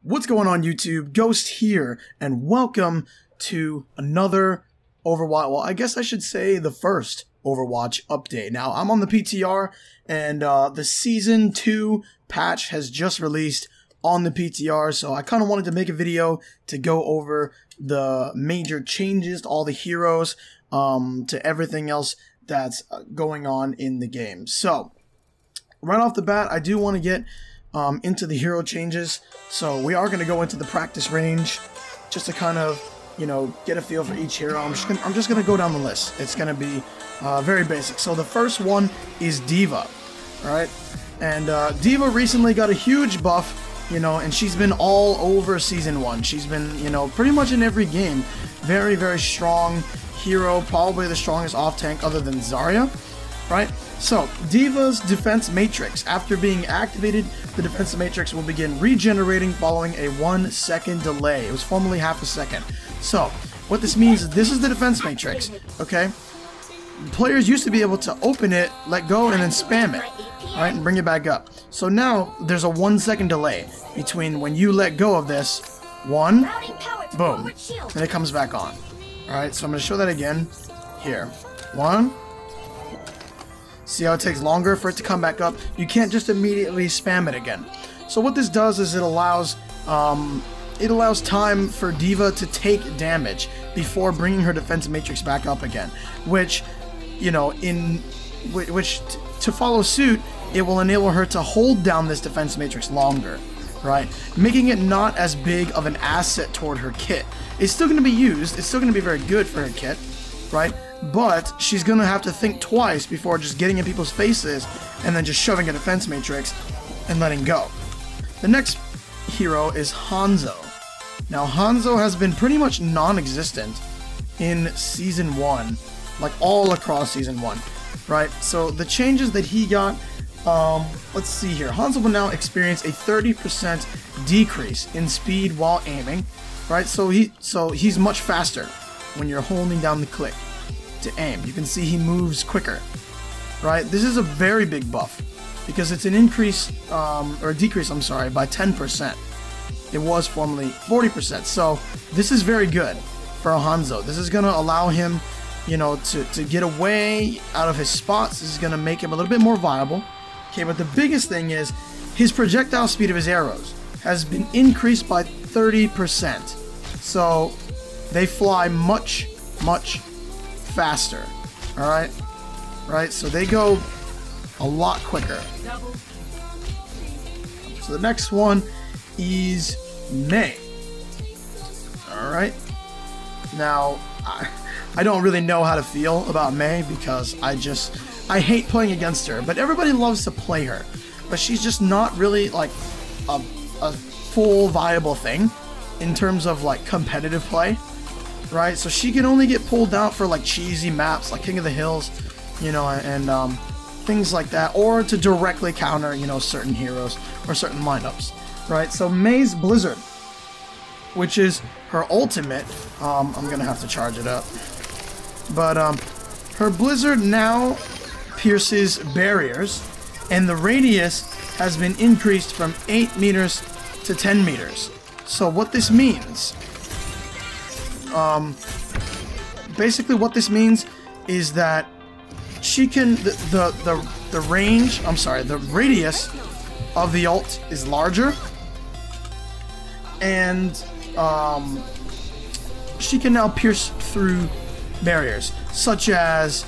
What's going on YouTube? Ghost here, and welcome to another Overwatch, well I guess I should say the first Overwatch update. Now I'm on the PTR, and the Season 2 patch has just released on the PTR, so I kind of wanted to make a video to go over the major changes to all the heroes, to everything else that's going on in the game. So, right off the bat, I do want to get into the hero changes. So we are going to go into the practice range just to kind of, you know, get a feel for each hero. I'm just going to go down the list. It's going to be very basic. So the first one is D.Va, alright? And D.Va recently got a huge buff, you know, and she's been all over Season 1. She's been, you know, pretty much in every game. Very, very strong hero, probably the strongest off-tank other than Zarya, right? So, D.Va's defense matrix. After being activated, the defense matrix will begin regenerating following a 1 second delay. It was formerly half a second. So, what this means is this is the defense matrix, okay? Players used to be able to open it, let go, and then spam it, alright, and bring it back up. So now, there's a 1 second delay between when you let go of this, one, boom, and it comes back on. Alright, so I'm going to show that again, here. One, see how it takes longer for it to come back up? You can't just immediately spam it again. So what this does is it allows time for D.Va to take damage before bringing her defense matrix back up again, which, you know, to follow suit, it will enable her to hold down this defense matrix longer, right? Making it not as big of an asset toward her kit. It's still going to be used. It's still going to be very good for her kit, right? But she's going to have to think twice before just getting in people's faces and then just shoving a defense matrix and letting go. The next hero is Hanzo. Now, Hanzo has been pretty much non-existent in Season 1, like all across Season 1, right? So the changes that he got, let's see here. Hanzo will now experience a 30% decrease in speed while aiming, right? So he's much faster when you're holding down the click to aim. You can see he moves quicker, right? This is a very big buff because it's an increase, or a decrease, I'm sorry, by 10%. It was formerly 40%. So this is very good for Hanzo. This is going to allow him, you know, to get away out of his spots. This is going to make him a little bit more viable. Okay, but the biggest thing is his projectile speed of his arrows has been increased by 30%. So they fly much faster, alright? Right, so they go a lot quicker. So the next one is Mei. Alright. Now, I don't really know how to feel about Mei because I hate playing against her, but everybody loves to play her. But she's just not really like a full viable thing in terms of like competitive play. Right, so she can only get pulled out for like cheesy maps like King of the Hills, you know, and things like that, or to directly counter, you know, certain heroes or certain lineups, right? So Mei's Blizzard, which is her ultimate, I'm gonna have to charge it up, but her Blizzard now pierces barriers, and the radius has been increased from 8 meters to 10 meters. So what this means, basically what this means is that she can, the range, I'm sorry, the radius of the ult is larger, and she can now pierce through barriers, such as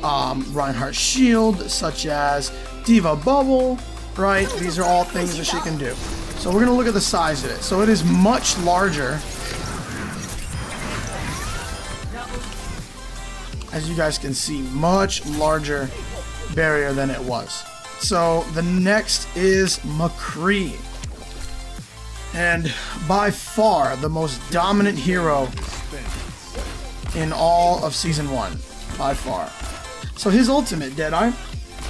Reinhardt's Shield, such as D.Va Bubble, right? These are all things that she can do. So we're going to look at the size of it. So it is much larger, as you guys can see, much larger barrier than it was. So the next is McCree, and by far the most dominant hero in all of Season 1, by far. So his ultimate, Deadeye,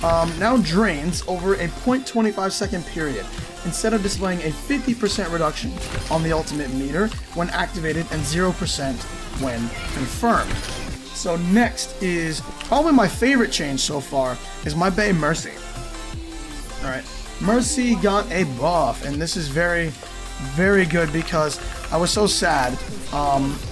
now drains over a 0.25 second period, instead of displaying a 50% reduction on the ultimate meter when activated and 0% when confirmed. So next is probably my favorite change so far is my Bae Mercy. Alright, Mercy got a buff, and this is very, very good, because I was so sad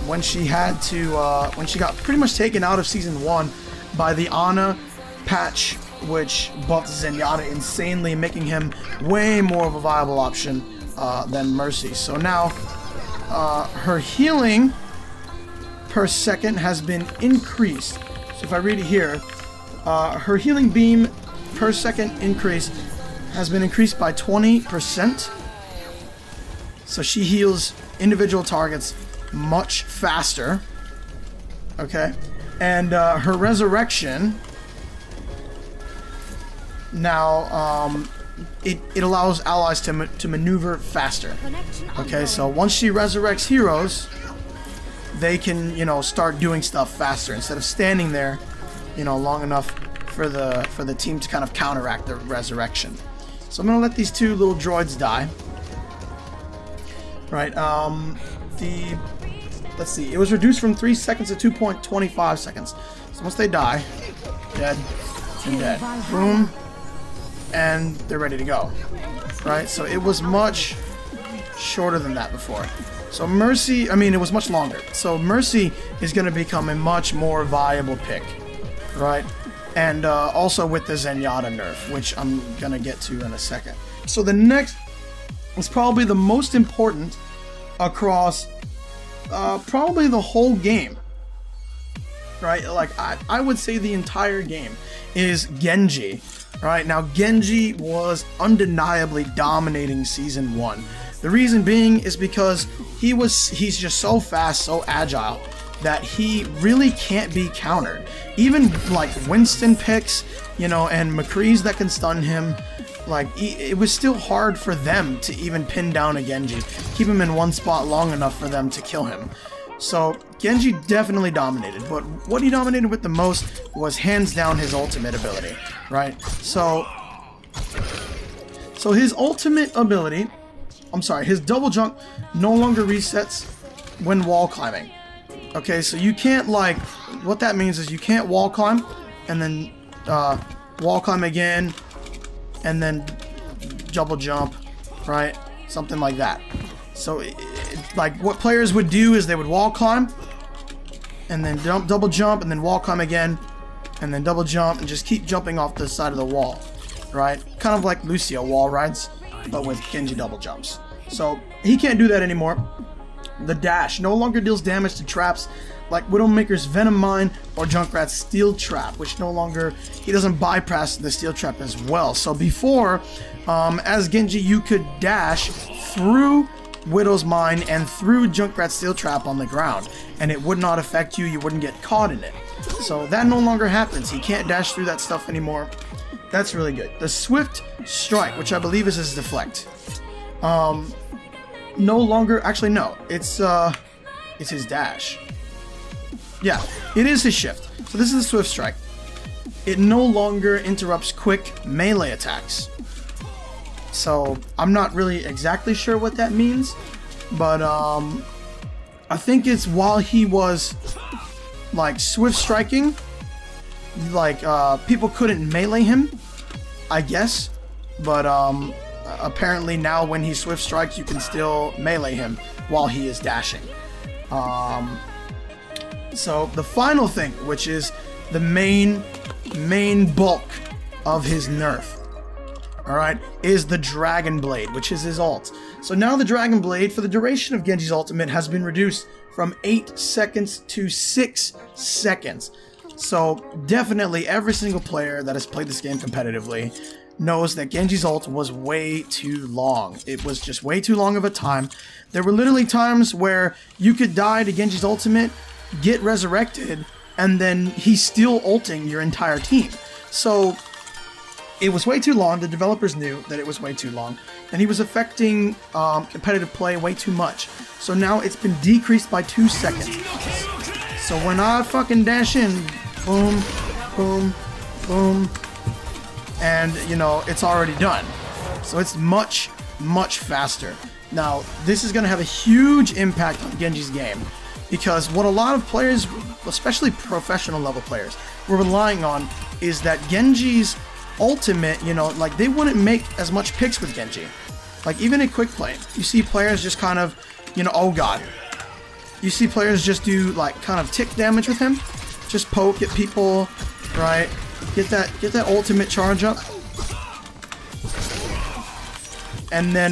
when she had to when she got pretty much taken out of Season 1 by the Ana patch, which buffed Zenyatta insanely, making him way more of a viable option than Mercy. So now her healing per second has been increased. So if I read it here, her healing beam per second increase has been increased by 20%. So she heals individual targets much faster. Okay, and her resurrection now it allows allies to maneuver faster. Okay, so once she resurrects heroes, they can, you know, start doing stuff faster instead of standing there, you know, long enough for the team to kind of counteract the resurrection. So I'm gonna let these two little droids die. Right. Let's see. It was reduced from 3 seconds to 2.25 seconds. So once they die, dead and dead. Boom. And they're ready to go. Right? So it was much shorter than that before. So Mercy, I mean, it was much longer. So Mercy is going to become a much more viable pick. Right? And also with the Zenyatta nerf, which I'm going to get to in a second. So the next is probably the most important across probably the whole game. Right? Like, I would say the entire game is Genji. Right, now Genji was undeniably dominating Season 1. The reason being is because he's just so fast, so agile, that he really can't be countered. Even like Winston picks, you know, and McCree's that can stun him, like it was still hard for them to even pin down a Genji, keep him in one spot long enough for them to kill him. So Genji definitely dominated, but what he dominated with the most was hands down his ultimate ability, right? So his ultimate ability, I'm sorry, his double jump no longer resets when wall climbing. Okay, so you can't, like, what that means is you can't wall climb and then wall climb again and then double jump, right? Something like that. So like what players would do is they would wall climb and then double jump and then wall climb again and then double jump and just keep jumping off the side of the wall, right? Kind of like Lucio wall rides, but with Genji double jumps. So he can't do that anymore. The dash no longer deals damage to traps like Widowmaker's Venom Mine or Junkrat's Steel Trap, which no longer, he doesn't bypass the Steel Trap as well. So before, as Genji, you could dash through Widow's Mine and through Junkrat's Steel Trap on the ground, and it would not affect you, you wouldn't get caught in it. So that no longer happens. He can't dash through that stuff anymore. That's really good. The Swift Strike, which I believe is his deflect, no longer, actually no, it's his dash. Yeah, it is his shift. So this is the Swift Strike. It no longer interrupts quick melee attacks. So I'm not really exactly sure what that means, but I think it's while he was like Swift striking, like people couldn't melee him, I guess, but apparently now when he Swift strikes you can still melee him while he is dashing. So the final thing, which is the main bulk of his nerf, alright, is the Dragon Blade, which is his ult. So now the Dragon Blade, for the duration of Genji's ultimate, has been reduced from 8 seconds to 6 seconds. So definitely every single player that has played this game competitively knows that Genji's ult was way too long. It was just way too long of a time. There were literally times where you could die to Genji's ultimate, get resurrected, and then he's still ulting your entire team. So it was way too long. The developers knew that it was way too long, and he was affecting competitive play way too much. So now it's been decreased by 2 seconds. So when I fucking dash in, boom, boom, boom, and you know, it's already done. So it's much, much faster. Now, this is going to have a huge impact on Genji's game, because what a lot of players, especially professional level players, were relying on is that Genji's ultimate, you know, like they wouldn't make as much picks with Genji. Like, even in quick play, you see players just kind of, you know, oh god. You see players just do, like, kind of tick damage with him. Just poke at people, right? Get that ultimate charge up. And then,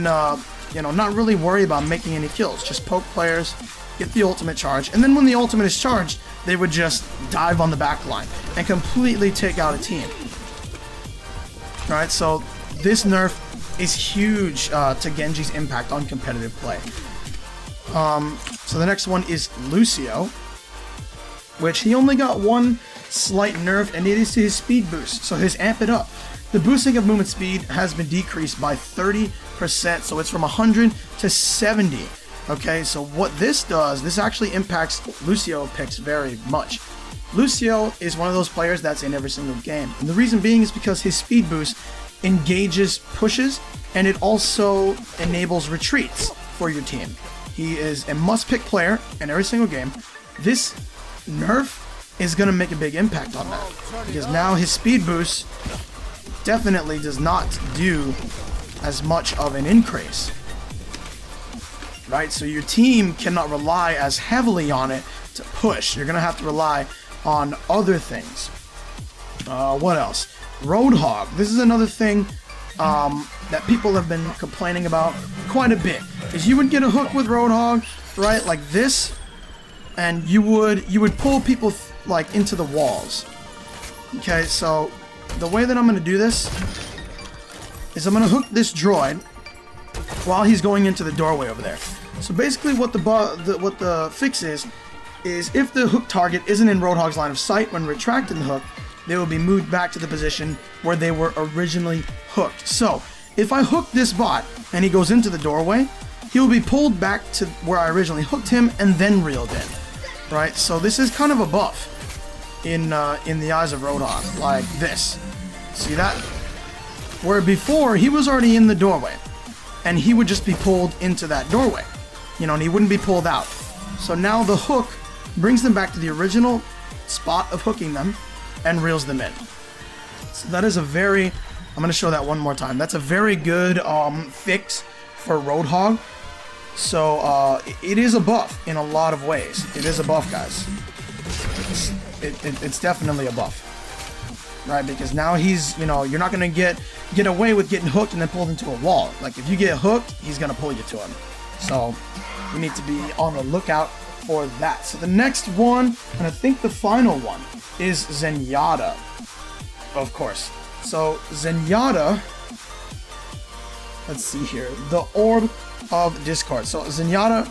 you know, not really worry about making any kills. Just poke players, get the ultimate charge. And then when the ultimate is charged, they would just dive on the back line and completely take out a team. Right, so this nerf is huge to Genji's impact on competitive play. So the next one is Lucio, which he only got one slight nerf, and it is to his speed boost, so his amp it up. The boosting of movement speed has been decreased by 30%, so it's from 100 to 70. Okay, so what this does, this actually impacts Lucio picks very much. Lucio is one of those players that's in every single game, and the reason being is because his speed boost engages pushes, and it also enables retreats for your team. He is a must-pick player in every single game. This nerf is going to make a big impact on that, because now his speed boost definitely does not do as much of an increase. Right, so your team cannot rely as heavily on it to push. You're going to have to rely on other things. What else? Roadhog. This is another thing that people have been complaining about quite a bit. Is you would get a hook with Roadhog, right, like this, and you would pull people like into the walls. Okay, so the way that I'm going to do this is I'm going to hook this droid while he's going into the doorway over there. So basically what the fix is if the hook target isn't in Roadhog's line of sight when retracting the hook, they will be moved back to the position where they were originally hooked. So if I hook this bot and he goes into the doorway, he'll be pulled back to where I originally hooked him and then reeled in. Right? So this is kind of a buff in the eyes of Roadhog, like this. See that? Where before he was already in the doorway, and he would just be pulled into that doorway, you know, and he wouldn't be pulled out. So now the hook brings them back to the original spot of hooking them and reels them in. So that is a very, I'm going to show that one more time. That's a very good fix for Roadhog. So it is a buff in a lot of ways. It is a buff, guys. It's definitely a buff. Right, because now he's, you know, you're not going to get away with getting hooked and then pulled into a wall. Like, if you get hooked, he's going to pull you to him. So we need to be on the lookout for that. So the next one, and I think the final one, is Zenyatta, of course. So Zenyatta, let's see here, the Orb of Discord. So Zenyatta,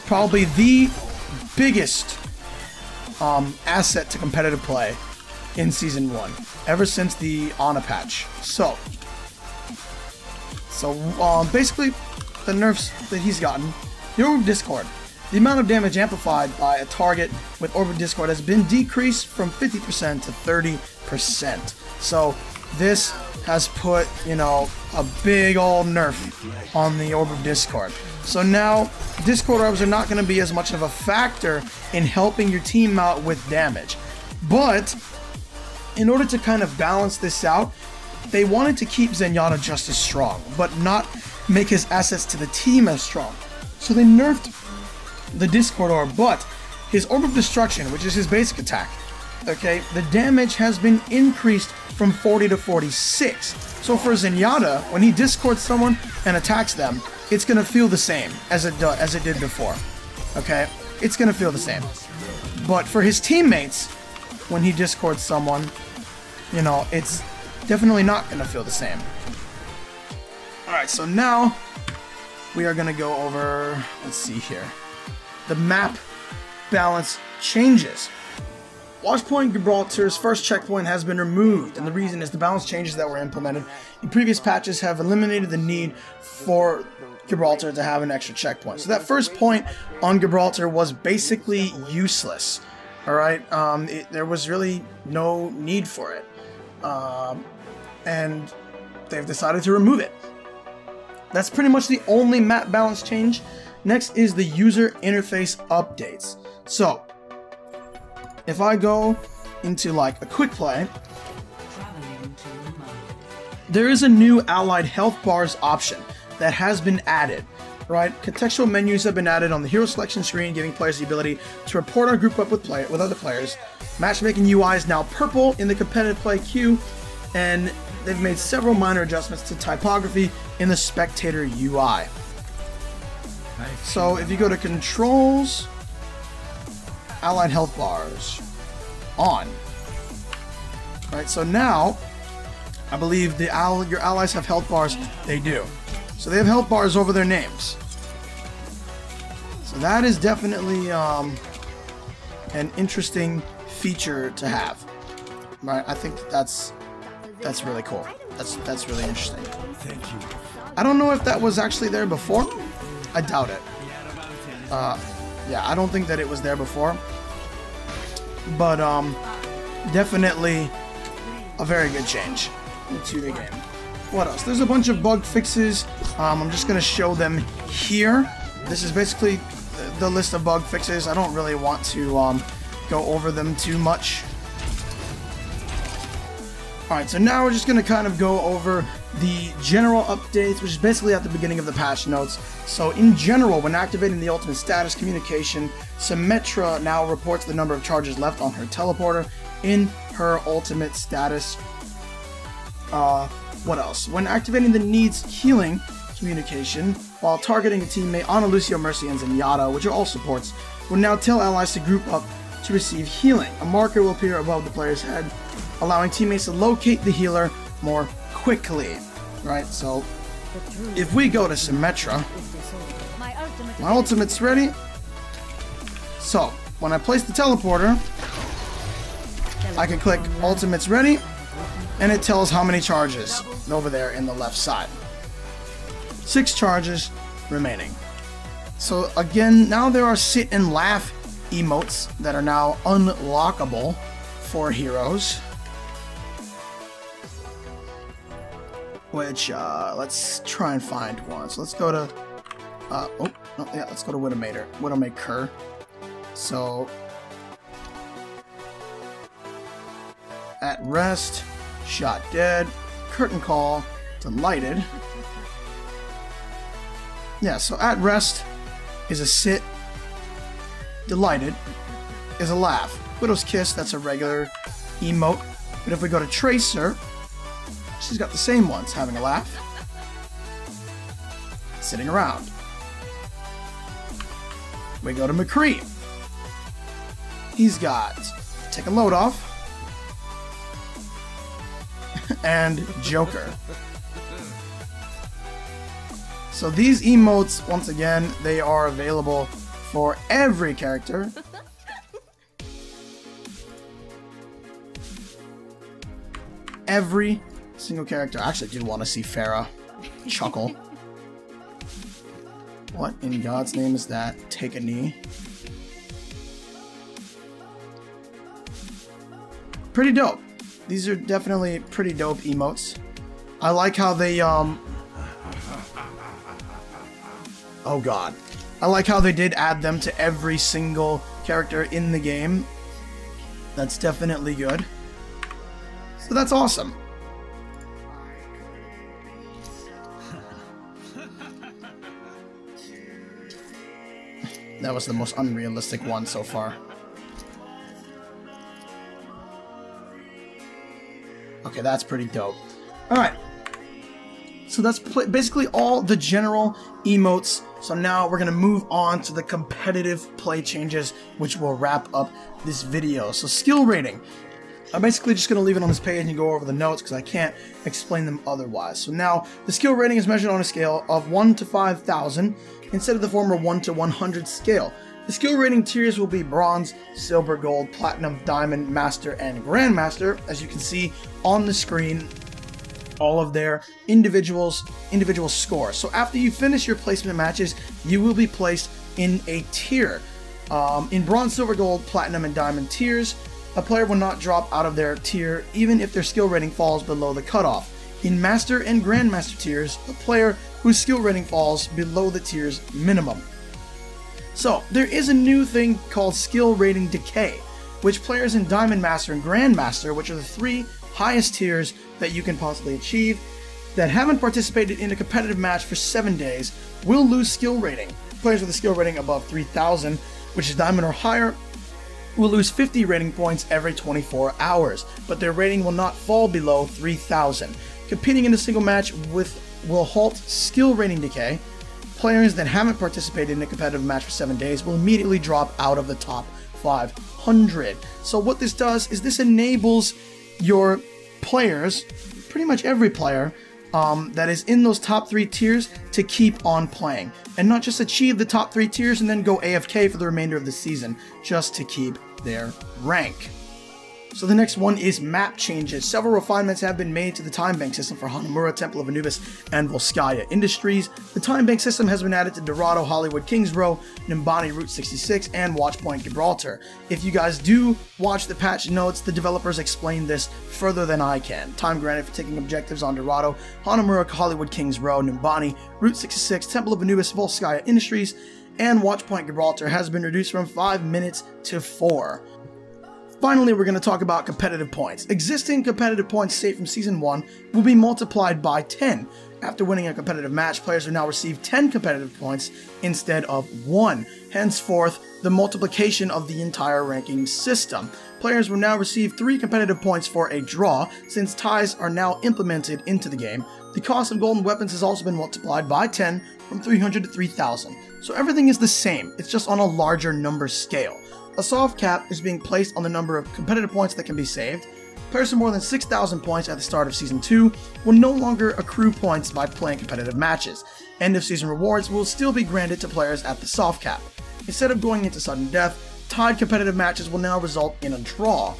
probably the biggest asset to competitive play in Season 1, ever since the Ana patch. So basically, the nerfs that he's gotten, the Orb of Discord. The amount of damage amplified by a target with Orb of Discord has been decreased from 50% to 30%. So this has put, you know, a big old nerf on the Orb of Discord. So now, Discord Orbs are not going to be as much of a factor in helping your team out with damage. But in order to kind of balance this out, they wanted to keep Zenyatta just as strong, but not make his assets to the team as strong. So they nerfed the Discord Orb, but his Orb of Destruction, which is his basic attack, okay, the damage has been increased from 40 to 46. So for Zenyatta, when he discords someone and attacks them, it's going to feel the same as it did before. Okay? It's going to feel the same. But for his teammates, when he discords someone, you know, it's definitely not going to feel the same. Alright, so now we are going to go over, let's see here, the map balance changes. Watchpoint Gibraltar's first checkpoint has been removed, and the reason is the balance changes that were implemented in previous patches have eliminated the need for Gibraltar to have an extra checkpoint. So that first point on Gibraltar was basically useless. Alright, there was really no need for it. And they've decided to remove it. That's pretty much the only map balance change. Next is the user interface updates. So, if I go into like a quick play, there is a new allied health bars option that has been added. Right, contextual menus have been added on the hero selection screen, giving players the ability to report or group up with other players. Matchmaking UI is now purple in the competitive play queue, and they've made several minor adjustments to typography in the spectator UI. So if you go to controls, allied health bars, on. Right, so now, I believe your allies have health bars. They do. So they have health bars over their names. So that is definitely an interesting feature to have. Right? I think that's really cool. That's really interesting. Thank you. I don't know if that was actually there before. I doubt it. Yeah, I don't think that it was there before. But definitely a very good change to the game. What else? There's a bunch of bug fixes. I'm just going to show them here. This is basically the list of bug fixes. I don't really want to go over them too much. Alright, so now we're just going to kind of go over the general updates, which is basically at the beginning of the patch notes. So in general, when activating the ultimate status communication, Symmetra now reports the number of charges left on her teleporter in her ultimate status. What else? When activating the needs healing communication while targeting a teammate, Ana, Lucio, Mercy, and Zenyatta, which are all supports, will now tell allies to group up to receive healing. A marker will appear above the player's head, allowing teammates to locate the healer more quickly. Right, so if we go to Symmetra, my ultimate's ready. So when I place the teleporter, I can click ultimate's ready, and it tells how many charges over there in the left side. 6 charges remaining. So again, now there are sit and laugh emotes that are now unlockable for heroes. Which, let's try and find one. So let's go to, let's go to Widowmaker. So, at rest, shot dead, curtain call, delighted. Yeah, so at rest is a sit, delighted is a laugh. Widow's kiss, that's a regular emote. But if we go to Tracer, she's got the same ones, having a laugh, sitting around. We go to McCree. He's got take a load off and Joker. So these emotes, once again, they are available for every character. Every single character. I actually do want to see Farah chuckle. What in God's name is that? Take a knee. Pretty dope. These are definitely pretty dope emotes. I like how they, oh god. I like how they did add them to every single character in the game. That's definitely good. So that's awesome. That was the most unrealistic one so far. Okay, that's pretty dope. Alright. So that's basically all the general emotes. So now we're going to move on to the competitive play changes, which will wrap up this video. So skill rating. I'm basically just going to leave it on this page and go over the notes because I can't explain them otherwise. So now, the skill rating is measured on a scale of 1 to 5,000 instead of the former 1 to 100 scale. The skill rating tiers will be Bronze, Silver, Gold, Platinum, Diamond, Master, and Grandmaster. As you can see on the screen, all of their individual scores. So after you finish your placement matches, you will be placed in a tier. In Bronze, Silver, Gold, Platinum, and Diamond tiers, a player will not drop out of their tier even if their skill rating falls below the cutoff. In Master and Grandmaster tiers, a player whose skill rating falls below the tier's minimum. So, there is a new thing called skill rating decay, which players in Diamond Master and Grandmaster, which are the 3 highest tiers that you can possibly achieve, that haven't participated in a competitive match for 7 days will lose skill rating. Players with a skill rating above 3,000, which is diamond or higher, will lose 50 rating points every 24 hours, but their rating will not fall below 3,000. Competing in a single match will halt skill rating decay. Players that haven't participated in a competitive match for 7 days will immediately drop out of the top 500. So what this does is this enables your players, pretty much every player, that is in those top 3 tiers to keep on playing and not just achieve the top 3 tiers and then go AFK for the remainder of the season just to keep their rank. So the next one is map changes. Several refinements have been made to the time bank system for Hanamura, Temple of Anubis, and Volskaya Industries. The time bank system has been added to Dorado, Hollywood, Kings Row, Nimbani, Route 66, and Watchpoint Gibraltar. If you guys do watch the patch notes, the developers explain this further than I can. Time granted for taking objectives on Dorado, Hanamura, Hollywood, Kings Row, Nimbani, Route 66, Temple of Anubis, Volskaya Industries, and Watchpoint Gibraltar has been reduced from 5 minutes to 4. Finally, we're going to talk about competitive points. Existing competitive points saved from Season 1 will be multiplied by 10. After winning a competitive match, players will now receive 10 competitive points instead of 1. Henceforth, the multiplication of the entire ranking system. Players will now receive 3 competitive points for a draw, since ties are now implemented into the game. The cost of golden weapons has also been multiplied by 10 from 300 to 3,000. So everything is the same, it's just on a larger number scale. A soft cap is being placed on the number of competitive points that can be saved. Players with more than 6,000 points at the start of Season 2 will no longer accrue points by playing competitive matches. End of season rewards will still be granted to players at the soft cap. Instead of going into sudden death, tied competitive matches will now result in a draw.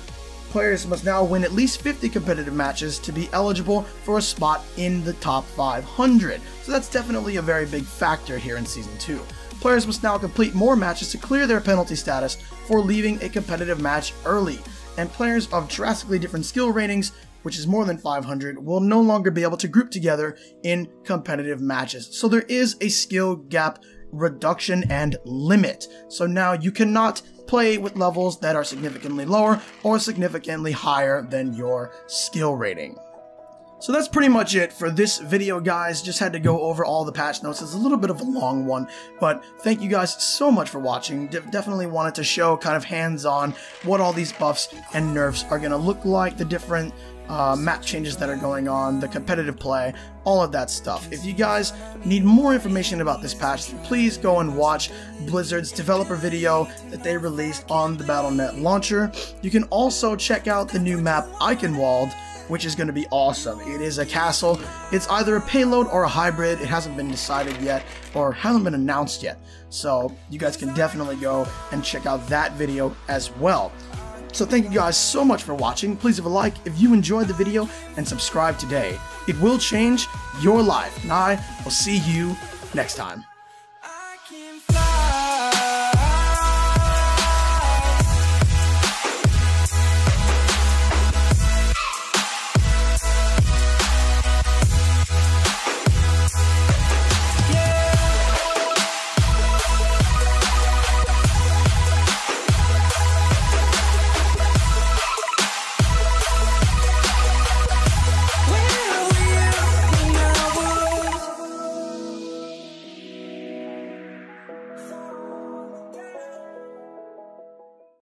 Players must now win at least 50 competitive matches to be eligible for a spot in the top 500. So that's definitely a very big factor here in Season 2. Players must now complete more matches to clear their penalty status for leaving a competitive match early, and players of drastically different skill ratings, which is more than 500, will no longer be able to group together in competitive matches. So there is a skill gap reduction and limit. So now you cannot play with levels that are significantly lower or significantly higher than your skill rating. So that's pretty much it for this video, guys. Just had to go over all the patch notes. It's a little bit of a long one, but thank you guys so much for watching. Definitely wanted to show kind of hands-on what all these buffs and nerfs are going to look like, the different map changes that are going on, the competitive play, all of that stuff. If you guys need more information about this patch, please go and watch Blizzard's developer video that they released on the Battle.net launcher. You can also check out the new map Eichenwald, which is going to be awesome. It is a castle. It's either a payload or a hybrid. It hasn't been decided yet or hasn't been announced yet. So you guys can definitely go and check out that video as well. So thank you guys so much for watching. Please leave a like if you enjoyed the video and subscribe today. It will change your life, and I will see you next time.